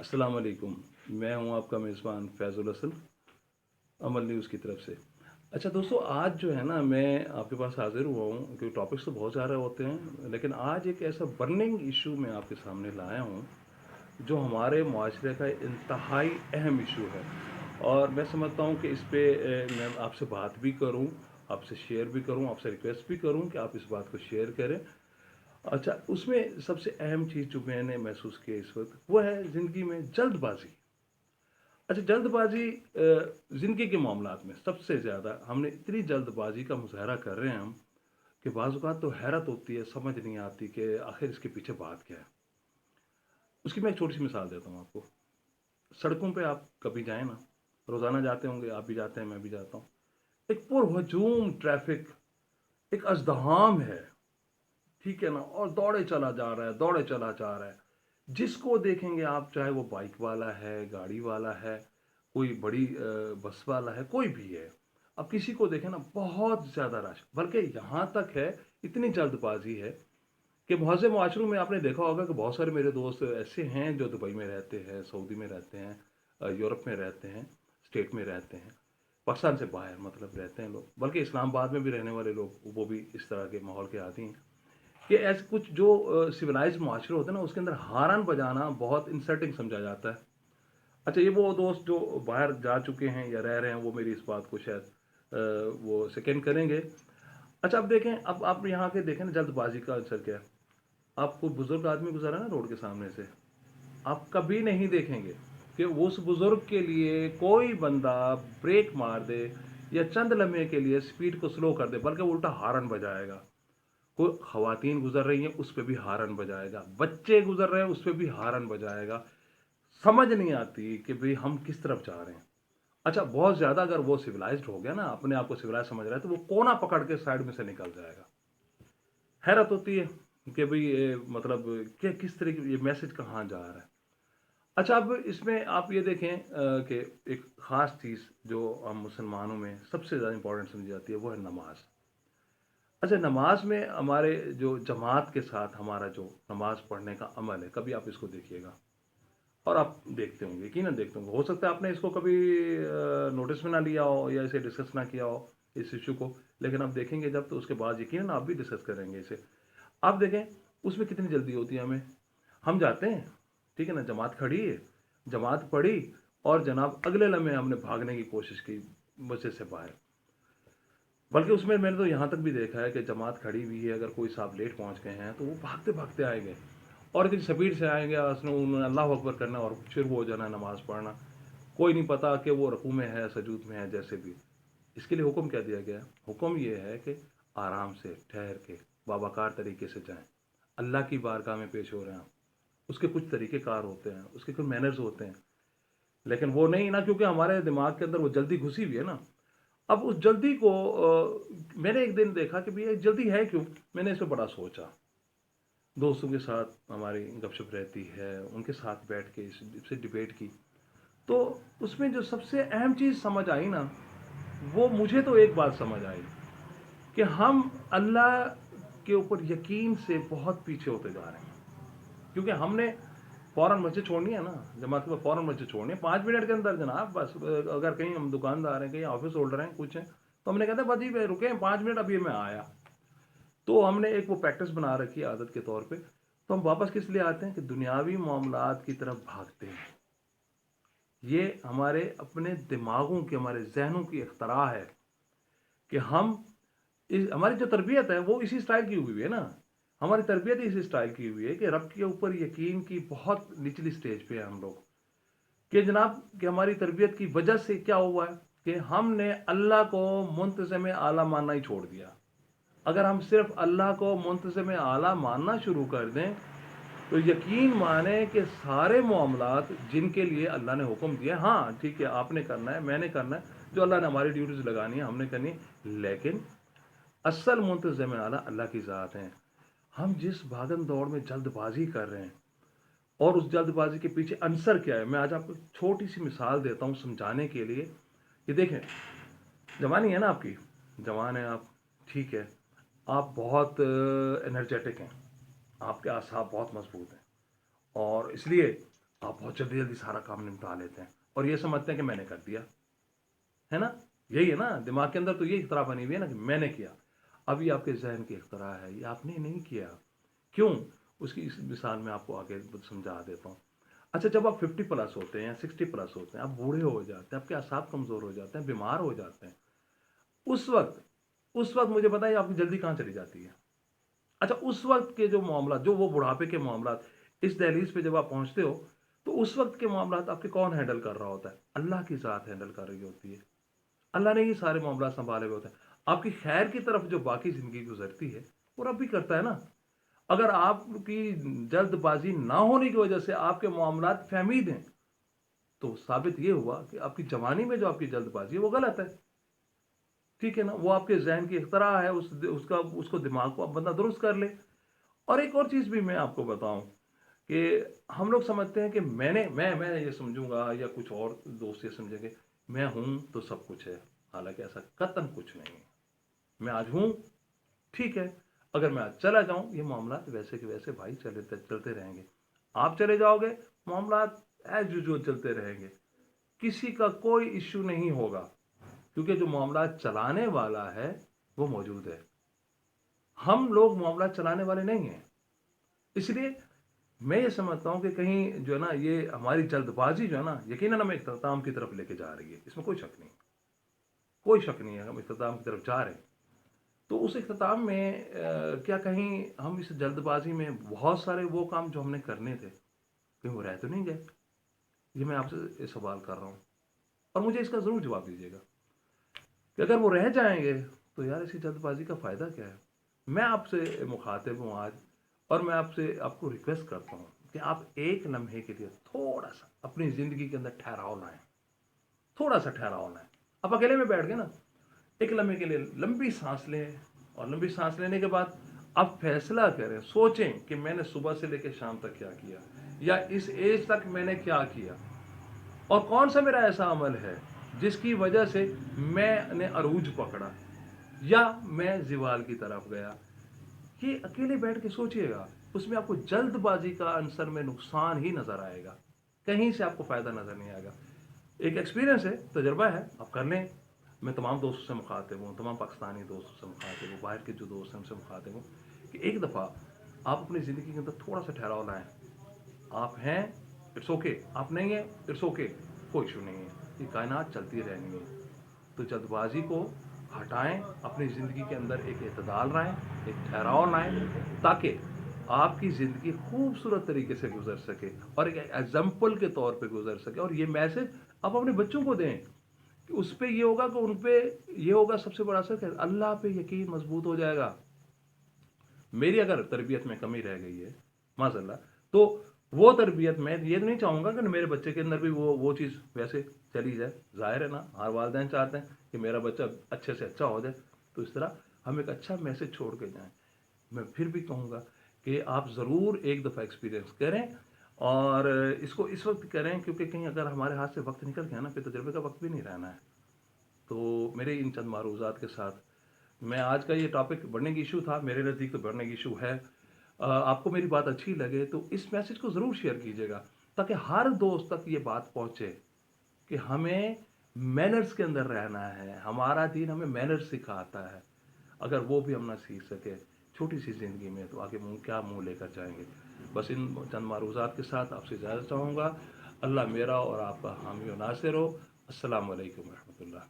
अस्सलाम वालेकुम। मैं हूं आपका मेज़बान फैज़ुल हसन, अमल न्यूज़ की तरफ से। अच्छा दोस्तों, आज जो है ना मैं आपके पास हाज़िर हुआ हूं क्योंकि टॉपिक्स तो बहुत सारे होते हैं, लेकिन आज एक ऐसा बर्निंग इश्यू मैं आपके सामने लाया हूं, जो हमारे मुआशरे का इंतहाई अहम इश्यू है। और मैं समझता हूं कि इस पे मैं आपसे बात भी करूं, आपसे शेयर भी करूं, आपसे रिक्वेस्ट भी करूं कि आप इस बात को शेयर करें। अच्छा, उसमें सबसे अहम चीज़ जो मैंने महसूस की है इस वक़्त, वो है ज़िंदगी में जल्दबाज़ी। अच्छा, जल्दबाज़ी ज़िंदगी के मामलात में सबसे ज़्यादा हमने इतनी जल्दबाज़ी का मुज़ाहरा कर रहे हैं हम, कि बाज़ औक़ात तो हैरत होती है, समझ नहीं आती कि आखिर इसके पीछे बात क्या है। उसकी मैं एक छोटी-सी मिसाल देता हूँ आपको। सड़कों पे आप कभी जाएँ ना, रोज़ाना जाते होंगे, आप भी जाते हैं, मैं भी जाता हूँ। एक पुरहजूम ट्रैफ़िक, एक अज़दहाम है, ठीक है ना? और दौड़े चला जा रहा है, दौड़े चला जा रहा है। जिसको देखेंगे आप, चाहे वो बाइक वाला है, गाड़ी वाला है, कोई बड़ी बस वाला है, कोई भी है। अब किसी को देखें ना, बहुत ज़्यादा रश, बल्कि यहाँ तक है, इतनी जल्दबाज़ी है कि बहुत से मुआशरों में आपने देखा होगा कि बहुत सारे मेरे दोस्त ऐसे हैं जो दुबई में रहते हैं, सऊदी में रहते हैं, यूरोप में रहते हैं, स्टेट में रहते हैं, पाकिस्तान से बाहर मतलब रहते हैं लोग, बल्कि इस्लामाबाद में भी रहने वाले लोग, वो भी इस तरह के माहौल के आदी हैं। कि ऐसे कुछ जो सिविलाइज्ड माशरे होते हैं ना, उसके अंदर हॉर्न बजाना बहुत इंसल्टिंग समझा जाता है। अच्छा, ये वो दोस्त जो बाहर जा चुके हैं या रह रहे हैं, वो मेरी इस बात को शायद वो सेकंड करेंगे। अच्छा, अब देखें, अब आप यहाँ के देखें ना, जल्दबाजी का असर क्या है। आप कोई बुजुर्ग आदमी गुजरा ना रोड के सामने से, आप कभी नहीं देखेंगे कि उस बुजुर्ग के लिए कोई बंदा ब्रेक मार दे या चंद लम्हे के लिए स्पीड को स्लो कर दे, बल्कि उल्टा हॉर्न बजाएगा। कोई ख़वातीन गुज़र रही हैं, उस पे भी हॉर्न बजाएगा, बच्चे गुज़र रहे हैं, उस पे भी हॉर्न बजाएगा। समझ नहीं आती कि भई हम किस तरफ जा रहे हैं। अच्छा, बहुत ज़्यादा अगर वो सिविलाइज़्ड हो गया ना, अपने आप को सिविलाइज़ समझ रहा है, तो वो कोना पकड़ के साइड में से निकल जाएगा। हैरत होती है कि भई ये मतलब कि किस तरह की ये मैसेज कहाँ जा रहा है। अच्छा, अब इसमें आप ये देखें कि एक ख़ास चीज़ जो हम मुसलमानों में सबसे ज़्यादा इम्पोर्टेंट समझी जाती है, वो है नमाज़। अच्छा, नमाज में हमारे जो जमात के साथ हमारा जो नमाज पढ़ने का अमल है, कभी आप इसको देखिएगा और आप देखते होंगे, यकीनन देखते होंगे। हो सकता है आपने इसको कभी नोटिस में ना लिया हो या इसे डिस्कस ना किया हो, इस इश्यू को, लेकिन आप देखेंगे जब, तो उसके बाद यकीनन आप भी डिस्कस करेंगे इसे। आप देखें, उसमें कितनी जल्दी होती है हमें। हम जाते हैं, ठीक है ना, जमात खड़ी है, जमात पढ़ी और जनाब अगले लम्हे हमने भागने की कोशिश की मस्जिद से बाहर। बल्कि उसमें मैंने तो यहाँ तक भी देखा है कि जमात खड़ी हुई है, अगर कोई साहब लेट पहुँच गए हैं, तो वो भागते-भागते आएँगे और इतनी स्पीड से आएँगे, उन्होंने अल्लाहू अकबर करना और फिर वो जो है ना नमाज़ पढ़ना। कोई नहीं पता कि वो रुकू में है, सजूद में है, जैसे भी। इसके लिए हुक्म क्या दिया गया है? हुक्म ये है कि आराम से, ठहर के, बावकार तरीके से जाएँ। अल्लाह की बारगाह में पेश हो रहे हैं आप। उसके कुछ तरीक़ेकार होते हैं, उसके कुछ मैनर्स होते हैं। लेकिन वो नहीं ना, क्योंकि हमारे दिमाग के अंदर वो जल्दी घुसी हुई है ना। अब उस जल्दी को मैंने एक दिन देखा कि भैया जल्दी है क्यों? मैंने इस पे बड़ा सोचा। दोस्तों के साथ हमारी गपशप रहती है, उनके साथ बैठ के इससे डिबेट की। तो उसमें जो सबसे अहम चीज़ समझ आई ना, वो मुझे तो एक बात समझ आई कि हम अल्लाह के ऊपर यकीन से बहुत पीछे होते जा रहे हैं। क्योंकि हमने फ़ौरन मस्जिद छोड़नी है ना, जमात के बाद फ़ौरन मस्जिद छोड़नी है, 5 मिनट के अंदर जनाब बस। अगर कहीं हम दुकानदार हैं, कहीं ऑफ़िस होल्डर हैं, कुछ हैं, तो हमने कहते हैं बस जी रुकें 5 मिनट, अभी मैं आया। तो हमने एक वो प्रैक्टिस बना रखी है आदत के तौर पे, तो हम वापस किस लिए आते हैं कि दुनियावी मामलात की तरफ भागते हैं। ये हमारे अपने दिमागों की, हमारे ज़हनों की इख्तरा है कि हम हमारी जो तरबियत है वो इसी स्टाइल की हुई है ना। हमारी तरबियत ही इसी स्टाइल की हुई है कि रब के ऊपर यकीन की बहुत निचली स्टेज पे हैं हम लोग। कि जनाब कि हमारी तरबियत की वजह से क्या हुआ है कि हमने अल्लाह को मुंतज़िम आला मानना ही छोड़ दिया। अगर हम सिर्फ अल्लाह को मुंतज़िम आला मानना शुरू कर दें, तो यकीन माने कि सारे मामलात जिनके लिए अल्लाह ने हुक्म दिया, हाँ ठीक है, आपने करना है, मैंने करना है, जो अल्लाह ने हमारी ड्यूटीज़ लगानी है हमने करनी है, लेकिन असल मुंतज़िम आला अल्लाह की ज़ात है। हम जिस भागम दौड़ में जल्दबाजी कर रहे हैं और उस जल्दबाजी के पीछे आंसर क्या है, मैं आज आपको छोटी सी मिसाल देता हूँ समझाने के लिए। ये देखें, जवानी है ना आपकी, जवान है आप, ठीक है, आप बहुत एनर्जेटिक हैं, आपके आसाब बहुत मजबूत हैं, और इसलिए आप बहुत जल्दी जल्दी सारा काम निपटा लेते हैं और ये समझते हैं कि मैंने कर दिया, है ना? यही है ना, दिमाग के अंदर तो ये इख्तरा बनी हुई है ना कि मैंने किया। अब ये आपके ज़हन की इख्तरा है, ये आपने नहीं किया। क्यों? उसकी इस मिसाल मैं आपको आगे समझा देता हूँ। अच्छा, जब आप 50 प्लस होते हैं या 60 प्लस होते हैं, आप बूढ़े हो जाते हैं, आपके असाब कमज़ोर हो जाते हैं, बीमार हो जाते हैं, उस वक़्त मुझे बताइए आपकी जल्दी कहाँ चली जाती है? अच्छा, उस वक़्त के जो मामला, जो वो बुढ़ापे के मामलात, इस दहलीज पे जब आप पहुँचते हो, तो उस वक़्त के मामलात आपके कौन हैंडल कर रहा होता है? अल्लाह की ज़ात हैंडल कर रही होती है। अल्लाह ने ही सारे मामला सँभाले हुए होते हैं। आपकी खैर की तरफ जो बाकी ज़िंदगी गुज़रती है, वो रब भी करता है ना। अगर आपकी जल्दबाज़ी ना होने की वजह से आपके मामलात फ़हमीद हैं, तो साबित ये हुआ कि आपकी जवानी में जो आपकी जल्दबाज़ी है, वो गलत है। ठीक है ना? वो आपके ज़हन की इख्तरा है, उसको दिमाग को आप बंदा दुरुस्त कर ले। और एक और चीज़ भी मैं आपको बताऊँ कि हम लोग समझते हैं कि मैं ये समझूँगा या कुछ और दोस्त ये समझेंगे, मैं हूँ तो सब कुछ है। हालाँकि ऐसा कतई कुछ नहीं है। मैं आज हूँ, ठीक है। अगर मैं आज चला जाऊँ, ये मामलात वैसे के वैसे भाई चलते रहेंगे। आप चले जाओगे, मामलात एज़ यूजुअल चलते रहेंगे। किसी का कोई इश्यू नहीं होगा, क्योंकि जो मामलात चलाने वाला है, वो मौजूद है। हम लोग मामलात चलाने वाले नहीं हैं। इसलिए मैं ये समझता हूँ कि कहीं जो है ना, ये हमारी जल्दबाजी जो है ना, यकीनन हमें इख्तिताम की तरफ लेके जा रही है। इसमें कोई शक नहीं, कोई शक नहीं है, हम इख्तिताम की तरफ जा रहे हैं। तो उस इख्तिताम में क्या कहीं हम इस जल्दबाजी में बहुत सारे वो काम जो हमने करने थे, कहीं वो रह तो नहीं गए? ये मैं आपसे ये सवाल कर रहा हूँ और मुझे इसका ज़रूर जवाब दीजिएगा कि अगर वो रह जाएँगे, तो यार ऐसी जल्दबाजी का फ़ायदा क्या है? मैं आपसे मुखातिब हूँ आज और मैं आपको रिक्वेस्ट करता हूँ कि आप एक लम्हे के लिए थोड़ा-सा अपनी ज़िंदगी के अंदर ठहराव लाएँ, थोड़ा-सा ठहराव लाएँ। आप अकेले में बैठ गए ना, एक लम्हे के लिए लंबी सांस लें और लंबी सांस लेने के बाद आप फैसला करें, सोचें कि मैंने सुबह से लेकर शाम तक क्या किया या इस एज तक मैंने क्या किया और कौन सा मेरा ऐसा अमल है जिसकी वजह से मैंने अरूज पकड़ा या मैं ज़िवाल की तरफ गया। ये अकेले बैठ के सोचिएगा, उसमें आपको जल्दबाजी का अंसर में नुकसान ही नज़र आएगा, कहीं से आपको फ़ायदा नज़र नहीं आएगा। एक एक्सपीरियंस है, तजुर्बा है, आप कर लें। मैं तमाम दोस्तों से मुखातिब हूँ, तमाम पाकिस्तानी दोस्तों से मुखातिब हूँ, बाहर के जो दोस्त हैं उनसे मुखातिब हूँ कि एक दफ़ा आप अपनी ज़िंदगी के अंदर थोड़ा-सा ठहराव लाएँ। आप हैं, इट्स ओके, आप नहीं हैं, इट्स ओके, कोई इश्यू नहीं है, ये कायनात चलती रहनी है। तो जल्दबाजी को हटाएँ, अपनी ज़िंदगी के अंदर एक एतदाल लाएँ, एक ठहराव लाएँ, ताकि आपकी ज़िंदगी खूबसूरत तरीके से गुज़र सके और एक एग्ज़ाम्पल के तौर पे गुज़र सके और ये मैसेज आप अपने बच्चों को दें कि उस पे ये होगा कि उन पे ये होगा सबसे बड़ा असर क्या, अल्लाह पे यकीन मज़बूत हो जाएगा। मेरी अगर तरबियत में कमी रह गई है, माज़अल्लाह, तो वो तरबियत मैं ये तो नहीं चाहूँगा कि मेरे बच्चे के अंदर भी वो चीज़ वैसे चली जाए। ज़ाहिर है ना, हर वालिदैन चाहते हैं कि मेरा बच्चा अच्छे से अच्छा हो जाए। तो इस तरह हम एक अच्छा मैसेज छोड़ के जाएँ। मैं फिर भी कहूँगा कि आप ज़रूर एक दफ़ा एक्सपीरियंस करें और इसको इस वक़्त करें, क्योंकि कहीं अगर हमारे हाथ से वक़्त निकल गया ना, फिर तजुर्बे का वक़्त भी नहीं रहना है। तो मेरे इन चंद मारूज़ात के साथ मैं आज का ये टॉपिक बर्निंग इशू था, मेरे नज़दीक तो बर्निंग इशू है। आपको मेरी बात अच्छी लगे तो इस मैसेज को ज़रूर शेयर कीजिएगा, ताकि हर दोस्त तक ये बात पहुँचे कि हमें मैनर्स के अंदर रहना है, हमारा दीन हमें मैनर्स सिखाता है। अगर वो भी हम ना सीख सके छोटी सी ज़िंदगी में, तो आगे मुँह लेकर जाएंगे। बस इन चंद मारूज़ात के साथ आपसे इजाज़त चाहूँगा। अल्लाह मेरा और आपका हामी और नासिर हो। अस्सलामु अलैकुम रहमतुल्लाह।